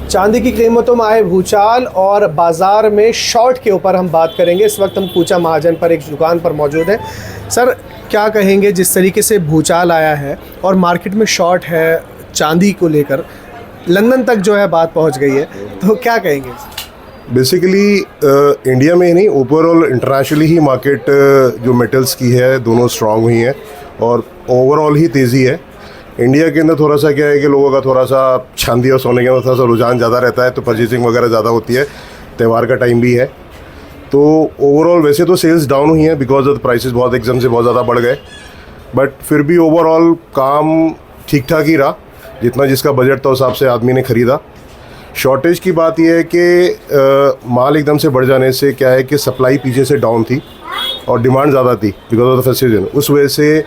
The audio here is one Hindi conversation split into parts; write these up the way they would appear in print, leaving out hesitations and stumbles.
चांदी की कीमतों में आए भूचाल और बाज़ार में शॉर्ट के ऊपर हम बात करेंगे। इस वक्त हम कूचा महाजन पर एक दुकान पर मौजूद हैं। सर, क्या कहेंगे, जिस तरीके से भूचाल आया है और मार्केट में शॉर्ट है चांदी को लेकर, लंदन तक जो है बात पहुंच गई है, तो क्या कहेंगे? बेसिकली इंडिया में ही नहीं, ओवरऑल इंटरनेशनली ही मार्केट जो मेटल्स की है दोनों स्ट्रांग हुई हैं और ओवरऑल ही तेज़ी है। इंडिया के अंदर थोड़ा सा क्या है कि लोगों का थोड़ा सा चांदी और सोने के अंदर थोड़ा सा रुझान ज़्यादा रहता है, तो परचेसिंग वगैरह ज़्यादा होती है, त्यौहार का टाइम भी है। तो ओवरऑल वैसे तो सेल्स डाउन हुई हैं बिकॉज ऑफ प्राइसेस बहुत एकदम से बहुत ज़्यादा बढ़ गए, बट फिर भी ओवरऑल काम ठीक ठाक ही रहा। जितना जिसका बजट था उस हिसाब से आदमी ने ख़रीदा। शॉर्टेज की बात यह है कि माल एकदम से बढ़ जाने से क्या है कि सप्लाई पीछे से डाउन थी और डिमांड ज़्यादा थी because of the festive season. उस वजह से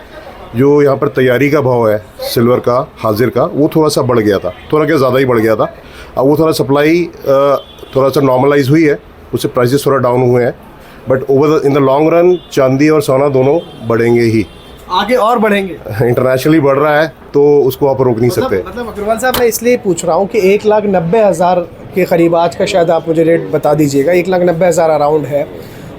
जो यहाँ पर तैयारी का भाव है सिल्वर का, हाजिर का, वो थोड़ा सा बढ़ गया था, थोड़ा क्या ज़्यादा ही बढ़ गया था। अब वो थोड़ा सप्लाई थोड़ा सा नॉर्मलाइज हुई है, उससे प्राइसेस थोड़ा डाउन हुए हैं, but over in the long run चांदी और सोना दोनों बढ़ेंगे ही, आगे और बढ़ेंगे। इंटरनेशनली बढ़ रहा है तो उसको आप रोक नहीं सकते। मतलब अग्रवाल साहब, मैं इसलिए पूछ रहा हूँ कि 1,90,000 के करीब आज का शायद आप मुझे रेट बता दीजिएगा। 1,90,000 अराउंड है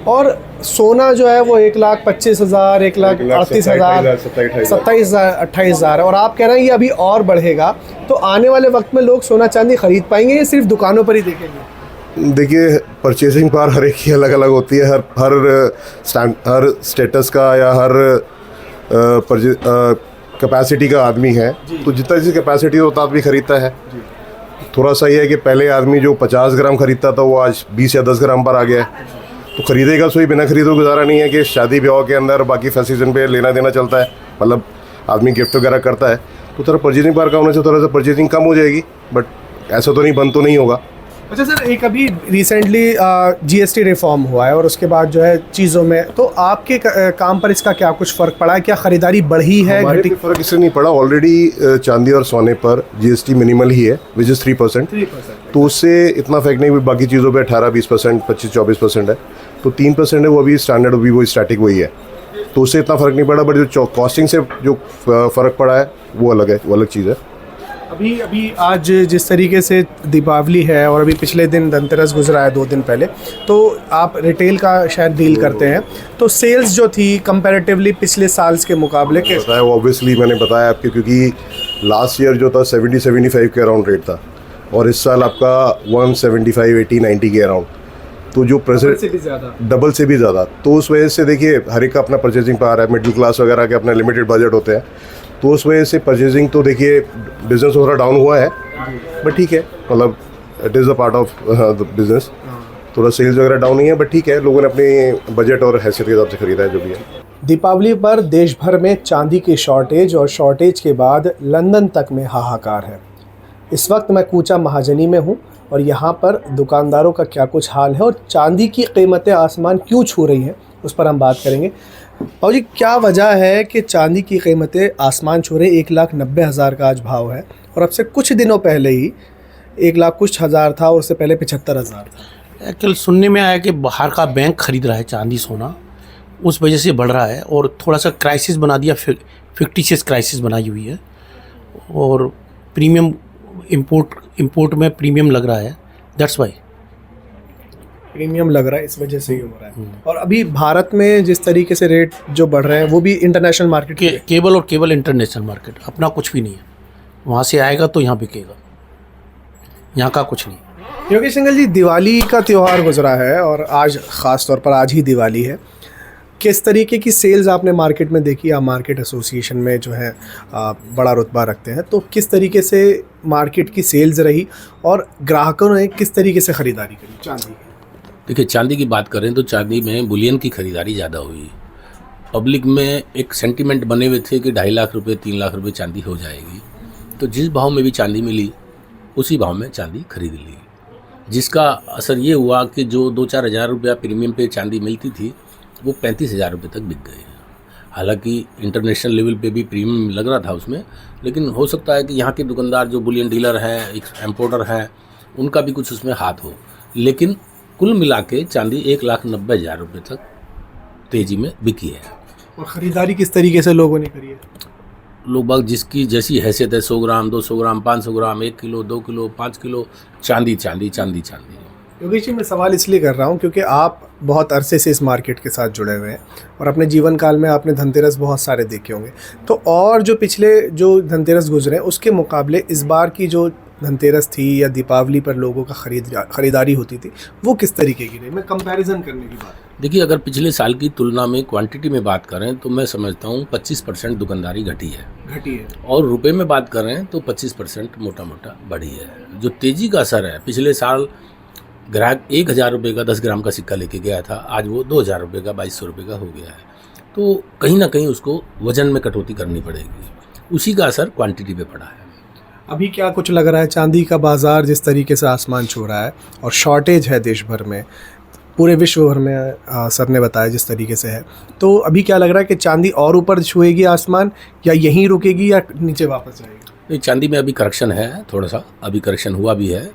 और सोना जो है वो 1,25,000, 1,38,000, 27,000, 28,000 है और आप कह रहे हैं ये अभी और बढ़ेगा। तो आने वाले वक्त में लोग सोना चांदी खरीद पाएंगे या सिर्फ दुकानों पर ही देखेंगे? देखिए, परचेसिंग पावर हर एक की अलग अलग होती है। हर स्टेटस का या हर कैपेसिटी का आदमी है, तो जितना जिसकी कैपेसिटी होता है आदमी खरीदता है। थोड़ा सा ये है कि पहले आदमी जो 50 ग्राम खरीदता था वो आज 20 या 10 ग्राम पर आ गया है, तो खरीदेगा सो ही, बिना खरीदो गुजारा नहीं है। कि शादी ब्याह के अंदर बाकी फैसिजन पे लेना देना चलता है, मतलब आदमी गिफ्ट वगैरह करता है, तो थोड़ा परचेजिंग पावर का होने से थोड़ा सा परचेजिंग कम हो जाएगी, बट ऐसा तो नहीं, बंद तो नहीं होगा। अच्छा सर, एक अभी रिसेंटली GST रिफॉर्म हुआ है और उसके बाद जो है चीज़ों में, तो आपके काम पर इसका क्या कुछ फ़र्क पड़ा है? क्या ख़रीदारी बढ़ी है? हमारे पे फ़र्क इससे नहीं पड़ा। ऑलरेडी चांदी और सोने पर GST मिनिमल ही है, विच इज़ 3%, तो उससे इतना इफेक्ट नहीं। बाकी चीज़ों पे 18-20%, 25-24% है, तो 3% है वो अभी स्टैंडर्ड, अभी वो स्टैटिक वही है, तो उससे इतना फ़र्क नहीं पड़ा। बट जो कॉस्टिंग से जो फ़र्क पड़ा है वो अलग है, वो अलग चीज़ है। अभी आज जिस तरीके से दीपावली है और अभी पिछले दिन धनतेरस गुजरा है 2 दिन पहले, तो आप रिटेल का शायद डील करते हैं, तो सेल्स जो थी कंपैरेटिवली पिछले साल के मुकाबले बताया वो ऑब्वियसली मैंने बताया आपके, क्योंकि लास्ट ईयर जो था 70-75 के अराउंड रेट था और इस साल आपका 175, 80, 90 के अराउंड, तो जो प्रेजेंट डबल से भी ज़्यादा। तो उस वजह से देखिए हर एक का अपना परचेजिंग पावर है, मिडिल क्लास वगैरह के अपने लिमिटेड बजट होते हैं, तो उस वजह से परचेजिंग तो देखिए बिज़नेस थोड़ा डाउन हुआ है, बट ठीक है, मतलब it is a part of the business. थोड़ा सेल्स वगैरह डाउन ही है, बट ठीक है, लोगों ने अपने बजट और हैसियत के हिसाब से ख़रीदा है जो भी है। दीपावली पर देश भर में चांदी की शॉर्टेज और शॉर्टेज के बाद लंदन तक में हाहाकार है। इस वक्त मैं कूचा महाजनी में हूँ और यहाँ पर दुकानदारों का क्या कुछ हाल है और चांदी की कीमतें आसमान क्यों छू रही हैं, उस पर हम बात करेंगे। और जी, क्या वजह है कि चांदी की कीमतें आसमान छू रही? 1,90,000 का आज भाव है और अब से कुछ दिनों पहले ही 1 लाख कुछ हज़ार था और उससे पहले 75,000 था। एक्चुअल सुनने में आया कि बाहर का बैंक खरीद रहा है चांदी सोना, उस वजह से बढ़ रहा है और थोड़ा सा क्राइसिस बना दिया, फिक्टिशियस क्राइसिस बनाई हुई है और प्रीमियम इंपोर्ट में प्रीमियम लग रहा है, दैट्स वाई प्रीमियम लग रहा है, इस वजह से ही हो रहा है। और अभी भारत में जिस तरीके से रेट जो बढ़ रहे हैं वो भी इंटरनेशनल मार्केट केवल और केवल इंटरनेशनल मार्केट, अपना कुछ भी नहीं है। वहाँ से आएगा तो यहाँ बिकेगा, यहाँ का कुछ नहीं। योगेश सिंघल जी, दिवाली का त्यौहार गुजरा है और आज ख़ास तौर पर आज ही दिवाली है। किस तरीके की सेल्स आपने मार्केट में देखी? आप मार्केट एसोसिएशन में जो है बड़ा रुतबा रखते हैं, तो किस तरीके से मार्केट की सेल्स रही और ग्राहकों ने किस तरीके से ख़रीदारी करी चांदी की? देखिए, चांदी की बात करें तो चांदी में बुलियन की खरीदारी ज़्यादा हुई। पब्लिक में एक सेंटीमेंट बने हुए थे कि 2.5 लाख रुपए, 3 लाख रुपए चांदी हो जाएगी, तो जिस भाव में भी चांदी मिली उसी भाव में चांदी खरीद ली, जिसका असर ये हुआ कि जो 2-4 हज़ार रुपया प्रीमियम पे चांदी मिलती थी वो 35,000 रुपये तक बिक गए। हालांकि इंटरनेशनल लेवल पे भी प्रीमियम लग रहा था उसमें, लेकिन हो सकता है कि यहाँ के दुकानदार जो बुलियन डीलर हैं, इम्पोर्टर हैं, उनका भी कुछ उसमें हाथ हो, लेकिन कुल मिला के चांदी 1,90,000 रुपये तक तेज़ी में बिकी है। और ख़रीदारी किस तरीके से लोगों ने करी है? लोग बाग जिसकी जैसी हैसियत है, 100 ग्राम, 200 ग्राम, 500 ग्राम, 1 किलो, 2 किलो, 5 किलो, चांदी चांदी चांदी चांदी। योगेश जी, मैं सवाल इसलिए कर रहा हूँ क्योंकि आप बहुत अरसे से इस मार्केट के साथ जुड़े हुए हैं और अपने जीवन काल में आपने धनतेरस बहुत सारे देखे होंगे। तो और जो पिछले जो धनतेरस गुजरे उसके मुकाबले इस बार की जो धनतेरस थी या दीपावली पर लोगों का खरीदारी होती थी वो किस तरीके की रही? मैं कंपैरिजन करने की बात। देखिए, अगर पिछले साल की तुलना में क्वांटिटी में बात करें तो मैं समझता हूँ 25% दुकानदारी घटी है, और रुपए में बात करें तो 25% मोटा मोटा बढ़ी है। जो तेज़ी का असर है, पिछले साल ग्राहक 1,000 रुपये का 10 ग्राम का सिक्का लेके गया था, आज वो 2,000 रुपये का 2,200 रुपये का हो गया है। तो कहीं ना कहीं उसको वजन में कटौती करनी पड़ेगी, उसी का असर क्वांटिटी पे पड़ा है। अभी क्या कुछ लग रहा है, चांदी का बाज़ार जिस तरीके से आसमान छू रहा है और शॉर्टेज है देश भर में, पूरे विश्व भर में, सर ने बताया जिस तरीके से है, तो अभी क्या लग रहा है कि चांदी और ऊपर छुएगी आसमान या यहीं रुकेगी या नीचे वापस जाएगी? नहीं, चांदी में अभी करेक्शन है, थोड़ा सा अभी करेक्शन हुआ भी है।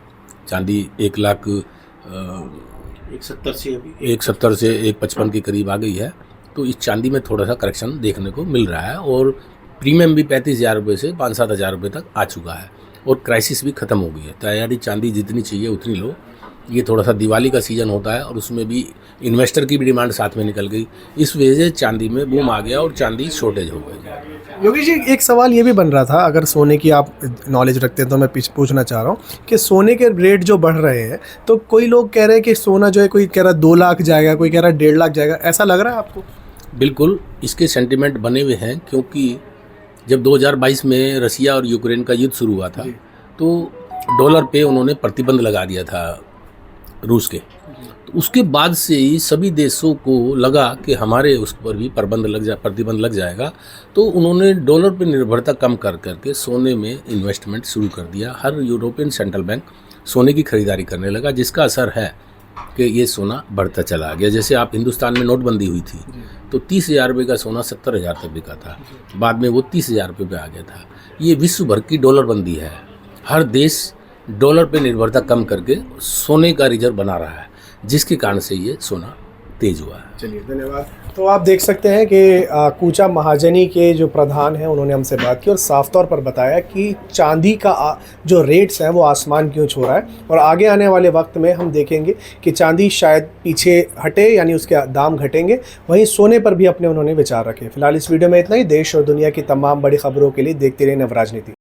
चांदी 1,70 से अभी 1,70 से 1,55 के करीब आ गई है। तो इस चांदी में थोड़ा सा करेक्शन देखने को मिल रहा है, और प्रीमियम भी 35,000 रुपये से 5-7 हज़ार रुपये तक आ चुका है, और क्राइसिस भी ख़त्म हो गई है। तैयारी चांदी जितनी चाहिए उतनी लो। ये थोड़ा सा दिवाली का सीज़न होता है और उसमें भी इन्वेस्टर की भी डिमांड साथ में निकल गई, इस वजह से चांदी में बूम आ गया और चांदी शॉर्टेज हो गई। योगेश जी, एक सवाल ये भी बन रहा था, अगर सोने की आप नॉलेज रखते हैं तो मैं पूछना चाह रहा हूँ कि सोने के रेट जो बढ़ रहे हैं, तो कोई लोग कह रहे हैं कि सोना जो है, कोई कह रहा 2 लाख जाएगा, कोई कह रहा 1.5 लाख जाएगा, ऐसा लग रहा है आपको? बिल्कुल, इसके सेंटिमेंट बने हुए हैं, क्योंकि जब 2022 में रसिया और यूक्रेन का युद्ध शुरू हुआ था तो डॉलर पे उन्होंने प्रतिबंध लगा दिया था रूस के। तो उसके बाद से ही सभी देशों को लगा कि हमारे उस पर भी प्रतिबंध लग जाएगा, तो उन्होंने डॉलर पे निर्भरता कम कर करके सोने में इन्वेस्टमेंट शुरू कर दिया। हर यूरोपियन सेंट्रल बैंक सोने की खरीदारी करने लगा, जिसका असर है कि ये सोना बढ़ता चला गया। जैसे आप हिंदुस्तान में नोटबंदी हुई थी तो 30,000 रुपये का सोना 70,000 तक बिका था, बाद में वो 30,000 रुपये पे आ गया था। ये विश्व भर की डॉलर बंदी है, हर देश डॉलर पे निर्भरता कम करके सोने का रिजर्व बना रहा है, जिसके कारण से ये सोना तेज हुआ है। चलिए, धन्यवाद। तो आप देख सकते हैं कि कूचा महाजनी के जो प्रधान हैं उन्होंने हमसे बात की और साफ तौर पर बताया कि चांदी का जो रेट्स हैं वो आसमान क्यों छू रहा है, और आगे आने वाले वक्त में हम देखेंगे कि चांदी शायद पीछे हटे, यानी उसके दाम घटेंगे। वहीं सोने पर भी अपने उन्होंने विचार रखे। फिलहाल इस वीडियो में इतना ही। देश और दुनिया की तमाम बड़ी खबरों के लिए देखते रहिए नवराजनीति।